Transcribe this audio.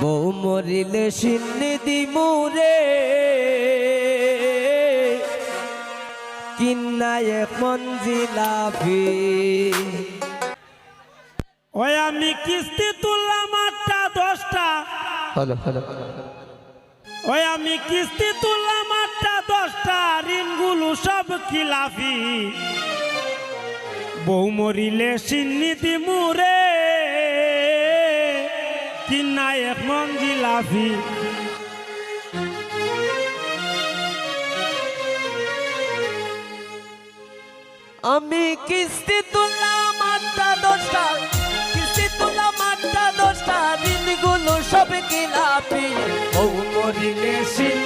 বউ মরিলে সিন্নি দিমুরে কিন্নায় মঞ্জিলাফি। ওই আমি কিস্তি তুললাম 8টা 10টা, হ্যালো হ্যালো, ওই আমি কিস্তি তুললাম 8টা 10টা, ঋণগুলো সব খিলাফি। বউ মরিলে সিন্নি দিমুরে কিন্নায় মঞ্জিলাফি। আমি কিস্তি তুললাম 8টা 10টা, কিস্তি তুললাম 8টা 10টা, ঋণগুলো সব খিলাফি। বউ মরিলে সিন্নি